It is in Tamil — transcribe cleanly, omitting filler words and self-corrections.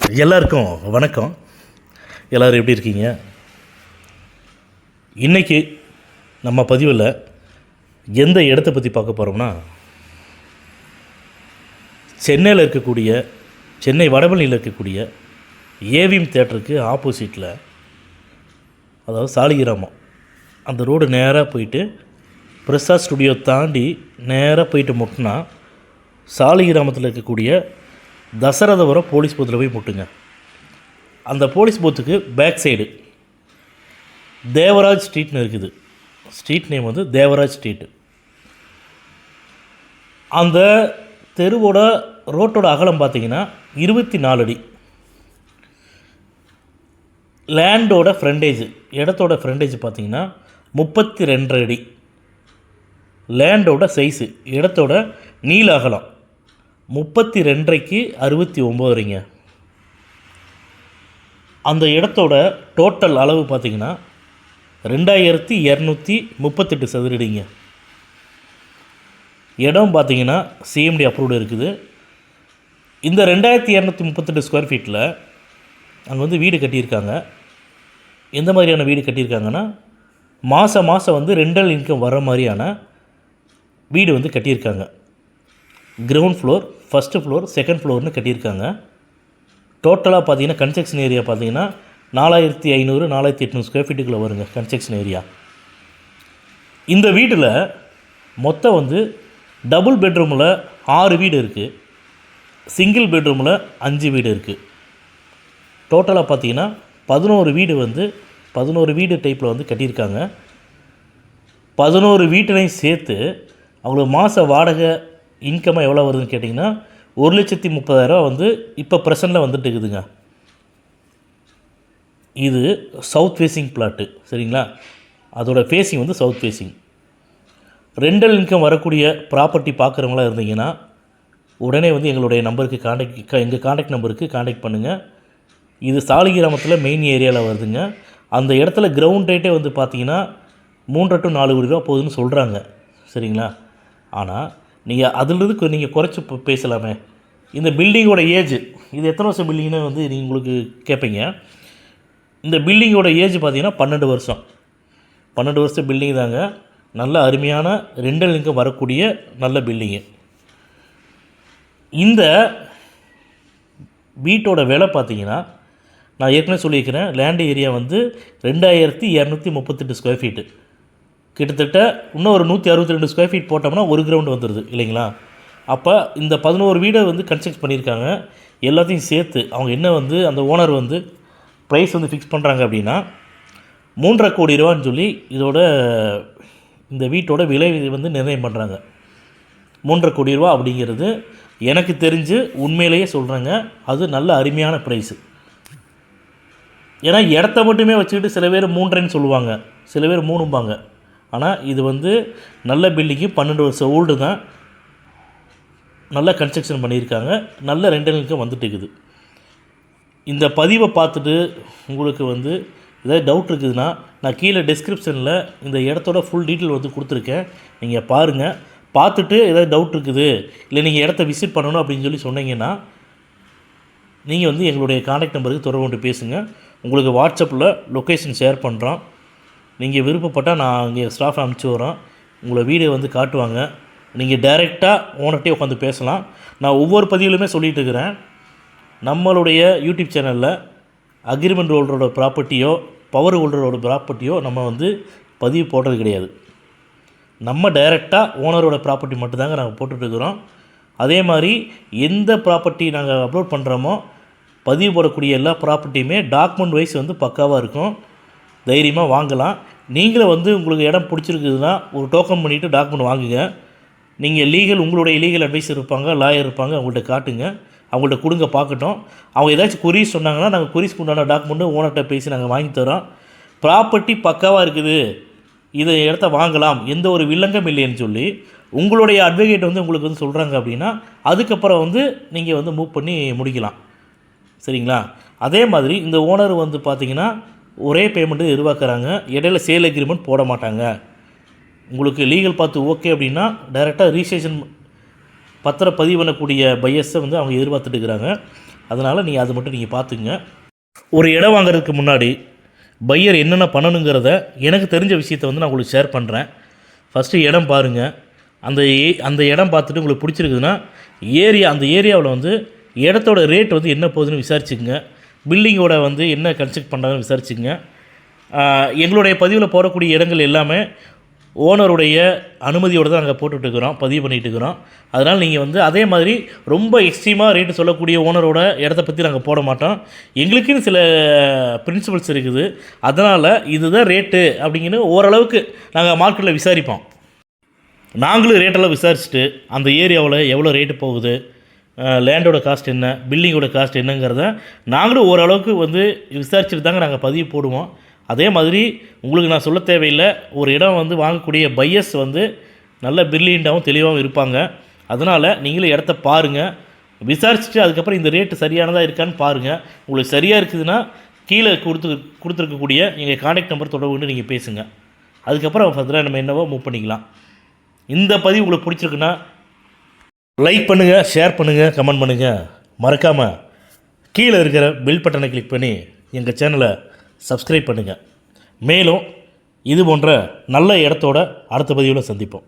எல்லாருக்கும் வணக்கம். எல்லோரும் எப்படி இருக்கீங்க? இன்றைக்கி நம்ம பதிவில் எந்த இடத்த பற்றி பார்க்க போகிறோம்னா, சென்னையில் இருக்கக்கூடிய சென்னை வடபழனியில் இருக்கக்கூடிய ஏவிஎம் தேட்டருக்கு ஆப்போசிட்டில், அதாவது சாலிகிராமம் அந்த ரோடு நேராக போயிட்டு பிரசாத் ஸ்டுடியோ தாண்டி நேராக போயிட்டு முட்டினா சாலிகிராமத்தில் இருக்கக்கூடிய தசரதபுரம் போலீஸ் பூத்தில் போய் முட்டுங்க. அந்த போலீஸ் பூத்துக்கு பேக் சைடு தேவராஜ் ஸ்ட்ரீட்னு இருக்குது. ஸ்ட்ரீட் நேம் வந்து தேவராஜ் ஸ்ட்ரீட்டு. அந்த தெருவோட ரோட்டோட அகலம் பார்த்திங்கன்னா 24 அடி. லேண்டோட ஃப்ரண்டேஜ், இடத்தோட ஃப்ரண்டேஜ் பார்த்திங்கன்னா 32 அடி. லேண்டோட சைஸு, இடத்தோட நீள அகலம் 32க்கு 69ங்க. அந்த இடத்தோட டோட்டல் அளவு பார்த்திங்கன்னா 2238 சதுரடிங்க. இடம் பார்த்திங்கன்னா சிஎம்டி அப்ரூவ்டு இருக்குது. இந்த 2238 ஸ்கொயர் ஃபீட்டில் அங்கே வந்து வீடு கட்டியிருக்காங்க. எந்த மாதிரியான வீடு கட்டியிருக்காங்கன்னா, மாதம் வந்து ரெண்டல் இன்கம் வர மாதிரியான வீடு வந்து கட்டியிருக்காங்க. Ground floor, first floor, second ஃப்ளோர்னு கட்டியிருக்காங்க. டோட்டலாக பார்த்தீங்கன்னா கன்ஸ்ட்ரக்ஷன் ஏரியா பார்த்தீங்கன்னா 4500-4800 ஸ்கொயர் ஃபீட்டுக்குள்ளே வருங்க கன்ஸ்ட்ரக்ஷன் ஏரியா. இந்த வீட்டில் மொத்தம் வந்து டபுள் பெட்ரூமில் 6 வீடு இருக்குது, சிங்கிள் பெட்ரூமில் 5 வீடு இருக்குது. டோட்டலாக பார்த்தீங்கன்னா 11 வீடு வந்து 11 வீடு டைப்பில் வந்து கட்டியிருக்காங்க. 11 வீட்டிலையும் சேர்த்து அவங்களுக்கு மாத வாடகை இன்கமாக எவ்வளோ வருதுன்னு கேட்டிங்கன்னா 1,30,000 வந்து இப்போ ப்ரெசண்டில் வந்துட்டு இருக்குதுங்க. இது சவுத் ஃபேஸிங் பிளாட்டு, சரிங்களா? அதோட ஃபேஸிங் வந்து சவுத் ஃபேஸிங். ரெண்டல் இன்கம் வரக்கூடிய ப்ராப்பர்ட்டி பார்க்குறவங்களாம் இருந்தீங்கன்னா உடனே வந்து எங்களுடைய நம்பருக்கு எங்கள் காண்டாக்ட் நம்பருக்கு காண்டாக்ட் பண்ணுங்கள். இது சாலிகிராமத்தில் மெயின் ஏரியாவில் வருதுங்க. அந்த இடத்துல கிரவுண்ட் ரேட்டே வந்து பார்த்திங்கன்னா 3 to 4 கோடி ரூபா போகுதுன்னு சொல்கிறாங்க, சரிங்களா? ஆனால் நீங்கள் அதிலிருந்து நீங்கள் குறைச்சி பேசலாமே. இந்த பில்டிங்கோட ஏஜ், இது எத்தனை வருஷம் பில்டிங்னு வந்து நீங்கள் உங்களுக்கு கேட்பீங்க. இந்த பில்டிங்கோட ஏஜ் பார்த்திங்கன்னா 12 வருஷம். 12 வருஷம் பில்டிங் தாங்க. நல்ல அருமையான ரெண்டல் இன்கம் வரக்கூடிய நல்ல பில்டிங்கு. இந்த வீட்டோட விலை பார்த்திங்கன்னா, நான் ஏற்கனவே சொல்லியிருக்கிறேன், லேண்ட் ஏரியா வந்து 2238 ஸ்கொயர் ஃபீட்டு. கிட்டத்தட்ட இன்னும் ஒரு 162 ஸ்கொயர் ஃபீட் போட்டோம்னா ஒரு கிரவுண்டு வந்துடுது இல்லைங்களா? அப்போ இந்த 11 வீடை வந்து கன்ஸ்ட்ரக்ட் பண்ணியிருக்காங்க. எல்லாத்தையும் சேர்த்து அவங்க என்ன வந்து அந்த ஓனர் வந்து ப்ரைஸ் வந்து ஃபிக்ஸ் பண்ணுறாங்க அப்படின்னா 3.5 கோடி ரூபான்னு சொல்லி இதோட இந்த வீட்டோட விலை வந்து நிர்ணயம் பண்ணுறாங்க. 3.5 கோடி ரூபா அப்படிங்கிறது எனக்கு தெரிஞ்சு உண்மையிலேயே சொல்கிறேங்க, அது நல்ல அருமையான ப்ரைஸு. ஏன்னா இடத்த மட்டுமே வச்சுக்கிட்டு சில பேர் 3.5 சொல்லுவாங்க, சில பேர் 3ம்பாங்க. ஆனால் இது வந்து நல்ல பில்டிங்கு, 12 வருஷம் ஓல்டு தான், நல்ல கன்ஸ்ட்ரக்ஷன் பண்ணியிருக்காங்க, நல்ல ரெண்டல் இன்கம் வந்துட்டு இருக்குது. இந்த பதிவை பார்த்துட்டு உங்களுக்கு வந்து ஏதாவது டவுட் இருக்குதுன்னா நான் கீழே டிஸ்கிரிப்ஷனில் இந்த இடத்தோட ஃபுல் டீட்டெயில் வந்து கொடுத்துருக்கேன், நீங்கள் பாருங்கள். பார்த்துட்டு ஏதாவது டவுட் இருக்குது, இல்லை நீங்கள் இடத்த விசிட் பண்ணணும் அப்படின்னு சொல்லி சொன்னீங்கன்னா நீங்கள் வந்து எங்களுடைய காண்டாக்ட் நம்பருக்கு தொடர்பு கொண்டு பேசுங்க. உங்களுக்கு வாட்ஸ்அப்பில் லொக்கேஷன் ஷேர் பண்ணுறோம். நீங்கள் விருப்பப்பட்டால் நான் இங்கே ஸ்டாஃப் அனுப்பிச்சி வரோம், உங்களை வீடியோ வந்து காட்டுவாங்க. நீங்கள் டைரெக்டாக ஓனர்கிட்டே உட்காந்து பேசலாம். நான் ஒவ்வொரு பதிவிலுமே சொல்லிகிட்டு இருக்கிறேன், நம்மளுடைய யூடியூப் சேனலில் அக்ரிமெண்ட் ஹோல்டரோட ப்ராப்பர்ட்டியோ பவர் ஹோல்டரோட ப்ராப்பர்ட்டியோ நம்ம வந்து பதிவு போடுறது கிடையாது. நம்ம டைரெக்டாக ஓனரோட ப்ராப்பர்ட்டி மட்டும்தாங்க நாங்கள் போட்டுட்ருக்குறோம். அதே மாதிரி எந்த ப்ராப்பர்ட்டி நாங்கள் அப்லோட் பண்ணுறோமோ பதிவு போடக்கூடிய எல்லா ப்ராப்பர்ட்டியுமே டாக்குமெண்ட் வைஸ் வந்து பக்காவாக இருக்கும். தைரியமாக வாங்கலாம். நீங்களும் வந்து உங்களுக்கு இடம் பிடிச்சிருக்குதுன்னா ஒரு டோக்கன் பண்ணிவிட்டு டாக்குமெண்ட் வாங்குங்க. நீங்கள் உங்களுடைய லீகல் அட்வைசர் இருப்பாங்க, லாயர் இருப்பாங்க, அவங்கள்ட்ட காட்டுங்க, அவங்கள்ட்ட கொடுங்க பார்க்கட்டும். அவங்க ஏதாச்சும் குறிஸ் சொன்னாங்கன்னா நாங்கள் குறிஸ்க்கு உண்டான டாக்குமெண்ட்டு ஓனர்கிட்ட பேசி நாங்கள் வாங்கி தரோம். ப்ராப்பர்ட்டி பக்காவாக இருக்குது, இதை இடத்த வாங்கலாம், எந்த ஒரு வில்லங்கம் இல்லைன்னு சொல்லி உங்களுடைய அட்வொகேட் வந்து உங்களுக்கு வந்து சொல்கிறாங்க அப்படின்னா அதுக்கப்புறம் வந்து நீங்கள் வந்து மூவ் பண்ணி முடிக்கலாம், சரிங்களா? அதே மாதிரி இந்த ஓனர் வந்து பார்த்திங்கன்னா ஒரே பேமெண்ட்டு எதிர்பார்க்குறாங்க, இடையில சேல் அக்ரிமெண்ட் போட மாட்டாங்க. உங்களுக்கு லீகல் பார்த்து ஓகே அப்படின்னா டைரெக்டாக ரிஜிஸ்ட்ரேஷன் பத்திரம் பதிவு பண்ணக்கூடிய பையர்ஸை வந்து அவங்க எதிர்பார்த்துட்டு இருக்கிறாங்க. அதனால் நீங்கள் அது மட்டும் நீங்கள் பார்த்துக்குங்க. ஒரு இடம் வாங்குறதுக்கு முன்னாடி பையர் என்னென்ன பண்ணணுங்கிறத எனக்கு தெரிஞ்ச விஷயத்தை வந்து நான் உங்களுக்கு ஷேர் பண்ணுறேன். ஃபஸ்ட்டு இடம் பாருங்கள். அந்த இடம் பார்த்துட்டு உங்களுக்கு பிடிச்சிருக்குதுன்னா அந்த ஏரியாவில் வந்து இடத்தோட ரேட் வந்து என்ன போகுதுன்னு விசாரிச்சுக்குங்க. பில்டிங்கோட வந்து என்ன கன்ஸ்ட்ரக்ட் பண்ணுறாங்கன்னு விசாரிச்சுக்குங்க. எங்களுடைய பதிவில் போடக்கூடிய இடங்கள் எல்லாமே ஓனருடைய அனுமதியோடு தான் நாங்கள் போட்டுட்ருக்குறோம், பதிவு பண்ணிகிட்ருக்குறோம். அதனால் நீங்கள் வந்து அதே மாதிரி ரொம்ப எக்ஸ்ட்ரீமாக ரேட்டு சொல்லக்கூடிய ஓனரோட இடத்த பற்றி நாங்கள் போட மாட்டோம். எங்களுக்குன்னு சில பிரின்சிபல்ஸ் இருக்குது. அதனால் இதுதான் ரேட்டு அப்படிங்கன்னு ஓரளவுக்கு நாங்கள் மார்க்கெட்டில் விசாரிப்போம். நாங்களும் ரேட்டெல்லாம் விசாரிச்சுட்டு அந்த ஏரியாவில் எவ்வளோ ரேட்டு போகுது, லேண்டோட காஸ்ட் என்ன, பில்டிங்கோட காஸ்ட் என்னங்கிறத நாங்களும் ஓரளவுக்கு வந்து விசாரிச்சுட்டு தாங்க நாங்கள் பதிவு போடுவோம். அதே மாதிரி உங்களுக்கு நான் சொல்ல தேவையில்லை, ஒரு இடம் வந்து வாங்கக்கூடிய பையர்ஸ் வந்து நல்ல பிரில்லியண்ட்டாகவும் தெளிவாகவும் இருப்பாங்க. அதனால் நீங்களும் இடத்த பாருங்கள், விசாரிச்சுட்டு அதுக்கப்புறம் இந்த ரேட்டு சரியானதாக இருக்கான்னு பாருங்கள். உங்களுக்கு சரியாக இருக்குதுன்னா கீழே கொடுத்துருக்கக்கூடிய எங்கள் கான்டாக்ட் நம்பர் தொடர்புன்னு நீங்கள் பேசுங்க. அதுக்கப்புறம் ஃபர்தராக நம்ம என்னவோ மூவ் பண்ணிக்கலாம். இந்த பதிவு உங்களுக்கு பிடிச்சிருக்குன்னா லைக் பண்ணுங்கள், ஷேர் பண்ணுங்கள், கமெண்ட் பண்ணுங்கள். மறக்காமல் கீழே இருக்கிற பெல் பட்டனை கிளிக் பண்ணி எங்கள் சேனலை சப்ஸ்கிரைப் பண்ணுங்கள். மேலும் இது போன்ற நல்ல இடத்தோட அடுத்த பதிவில் சந்திப்போம்.